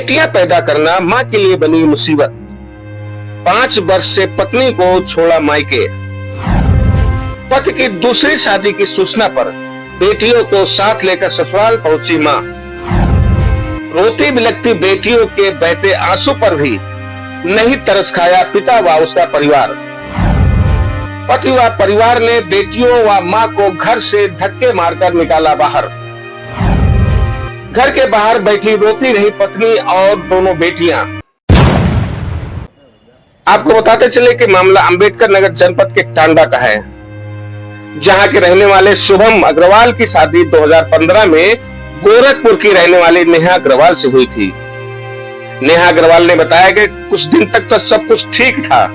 बेटियां पैदा करना मां के लिए बनी मुसीबत। 5 वर्ष से पत्नी को छोड़ा मायके। पति की दूसरी शादी की सूचना पर बेटियों को साथ लेकर ससुराल पहुंची मां। रोती बिलखती बेटियों के बहते आंसू पर भी नहीं तरस खाया पिता व उसका परिवार। पति व परिवार ने बेटियों व मां को घर से धक्के मारकर निकाला बाहर। घर के बाहर बैठी रोती रही पत्नी और दोनों बेटियां। आपको बताते चले कि मामला अंबेडकर नगर जनपद के टांडा का है, जहां के रहने वाले शुभम अग्रवाल की शादी 2015 में गोरखपुर की रहने वाली नेहा अग्रवाल से हुई थी। नेहा अग्रवाल ने बताया कि कुछ दिन तक तो सब कुछ ठीक था,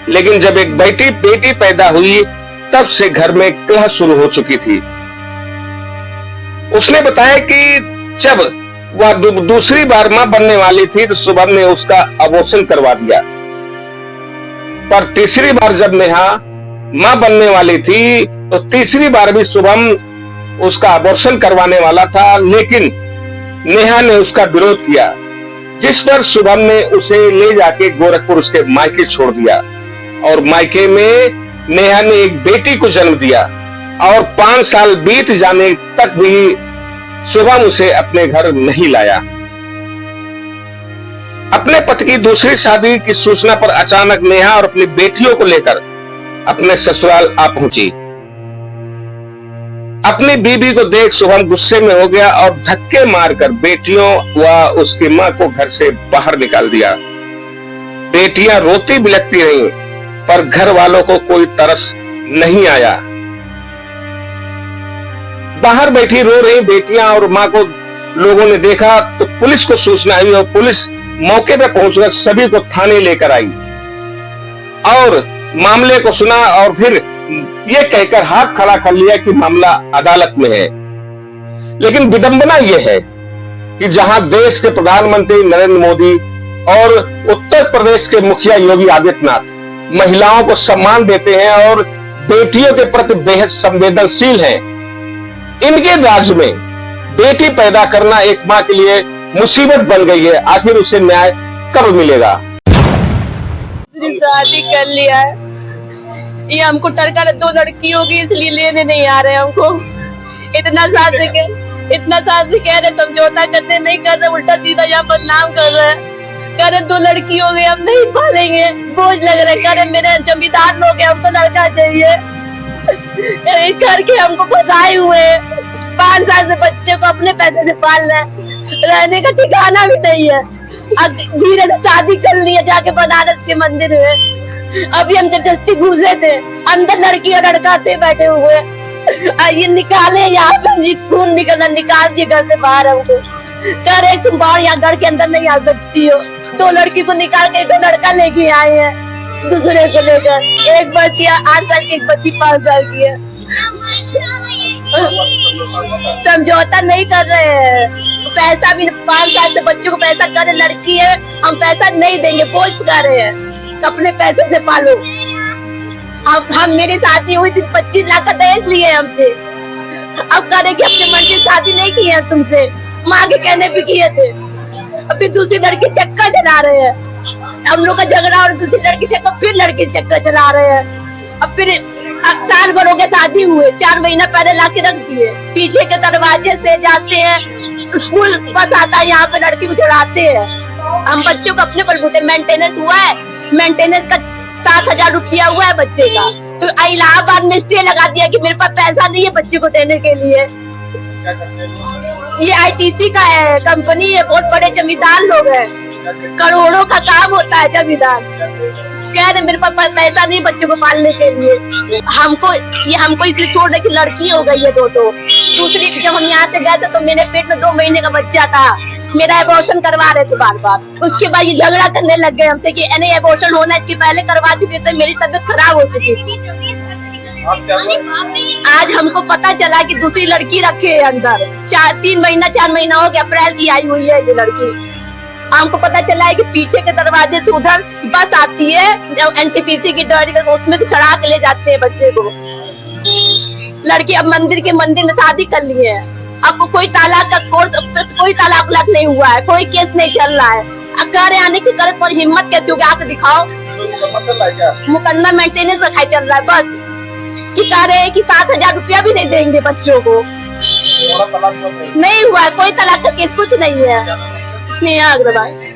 लेकिन जब एक बेटी पैदा हुई तब से घर में कलह शुरू हो चुकी थी। उसने बताया कि जब वह दूसरी बार मां बनने वाली थी तो शुभम ने उसका अबॉर्शन करवा दिया, पर तीसरी बार जब नेहा मां बनने वाली थी तो तीसरी बार भी शुभम उसका अबॉर्शन करवाने वाला था, लेकिन नेहा ने उसका विरोध किया, जिस पर शुभम ने उसे ले जाके गोरखपुर उसके मायके छोड़ दिया और मायके में नेहा ने एक बेटी को जन्म दिया और 5 साल बीत जाने तक भी शुभम उसे अपने घर नहीं लाया। अपने पति की दूसरी शादी की सूचना पर अचानक नेहा और अपनी बेटियों को लेकर अपने ससुराल आ पहुंची। अपनी बीबी को देख शुभम गुस्से में हो गया और धक्के मारकर बेटियों व उसकी मां को घर से बाहर निकाल दिया। बेटियां रोती बिलखती रहीं, पर घर वालों को कोई तरस नहीं आया। बाहर बैठी रो रही बेटियां और मां को लोगों ने देखा तो पुलिस को सूचना आई और पुलिस मौके पर पहुंचकर सभी को थाने लेकर आई और मामले को सुना और फिर ये कहकर हाथ खड़ा कर लिया कि मामला अदालत में है। लेकिन विडंबना यह है कि जहां देश के प्रधानमंत्री नरेंद्र मोदी और उत्तर प्रदेश के मुखिया योगी आदित्यनाथ महिलाओं को सम्मान देते हैं और बेटियों के प्रति बेहद संवेदनशील हैं, इनके राज्य में बेटी पैदा करना एक मां के लिए मुसीबत बन गई है। आखिर उसे न्याय कब मिलेगा? शादी कर लिया है, ये हमको टरका 2 लड़की होगी इसलिए लेने नहीं आ रहे हमको। इतना साल से कह रहे समझौता करते नहीं कर रहे, उल्टा सीधा यहाँ बदनाम कर रहे हैं। कह रहे 2 लड़की हो गई हम नहीं पालेंगे, बोझ लग रहा है। कह रहे मेरे जमींदार लोग हैं, हमको लड़का चाहिए। करके हमको फंसाए हुए 5 साल से बच्चे को अपने पैसे से पाल रहे हैं, रहने का ठिकाना भी नहीं है। अब धीरे से शादी कर लिया जाके बनारस के मंदिर में। अभी हम जबरदस्ती घुसे थे, अंदर लड़की और लड़का थे बैठे हुए। ये निकाले यहाँ पे खून निकलना, निकाल दिए घर से बाहर हमको। कह रहे तुम बाहर यहाँ घर के अंदर नहीं आ सकती हो। 2 लड़की को निकाल के 2 लड़का लेके आए हैं दूसरे को लेकर। एक बच्ची 8 साल की, एक बच्ची 5 साल की है। समझौता नहीं कर रहे हैं, पैसा भी 5 साल से बच्चे को पैसा कर, लड़की है हम पैसा नहीं देंगे, बोझ कर रहे हैं, अपने पैसे से पालो। अब हम मेरी शादी हुई थी 25 लाख का दहेज लिए हमसे। अब करे कि अपने मन की शादी नहीं की है तुमसे, माँ के कहने पे किए थे। अब फिर दूसरी लड़की चक्कर चला रहे हैं, हम लोग का झगड़ा और दूसरी लड़की चक्कर, फिर लड़की चक्कर चला रहे हैं। अब फिर साल भर हो गया शादी हुए, 4 महीना पहले लाके रख दिए। पीछे के दरवाजे से जाते हैं, स्कूल बस आता है, यहाँ पे लड़की को चढ़ाते हैं। हम बच्चों को अपने बलबूते मेंटेनेंस हुआ है, मेंटेनेंस का 7,000 रुपया हुआ है बच्चे का। तो इलाहाबाद में इसलिए लगा दिया कि मेरे पास पैसा नहीं है बच्चे को देने के लिए। ये ITC का है, कंपनी है, बहुत बड़े जमींदार लोग हैं, करोड़ों का काम होता है जमींदार। कह रहे मेरे पास पैसा नहीं बच्चे को पालने के लिए। हमको इसलिए छोड़ दे कि लड़की हो गई है 2। दूसरी जब हम यहाँ से गए थे तो मेरे पेट में 2 महीने का बच्चा था, मेरा एबॉर्शन करवा रहे थे बार। उसके बाद ये झगड़ा करने लग गए हमसे कि नहीं एबॉर्शन होना, इसके पहले करवा चुके थे, मेरी तबीयत खराब हो चुकी थी। आज हमको पता चला कि दूसरी लड़की रखी है अंदर। 4 महीना हो गया, अप्रैल की आई हुई है ये लड़की। हमको पता चला है कि पीछे के दरवाजे से उधर बस आती है, NTPC की गाड़ी, उसमें से चढ़ा के ले जाते हैं बच्चे को। लड़की अब मंदिर में शादी कर ली है। आपको कोई तालाक का कोई तालाक उलाक नहीं हुआ है, कोई केस नहीं चल रहा है। अब कह रहे आने की करे पर हिम्मत कैसे होगी, आप दिखाओ। मुकदमा मेंटेनेंस रखा चल रहा है बस, कि कह रहे हैं कि 7,000 रुपया भी नहीं देंगे बच्चों को। नहीं हुआ है, कोई तलाक का केस कुछ नहीं है। स्नेहा अग्रवाल।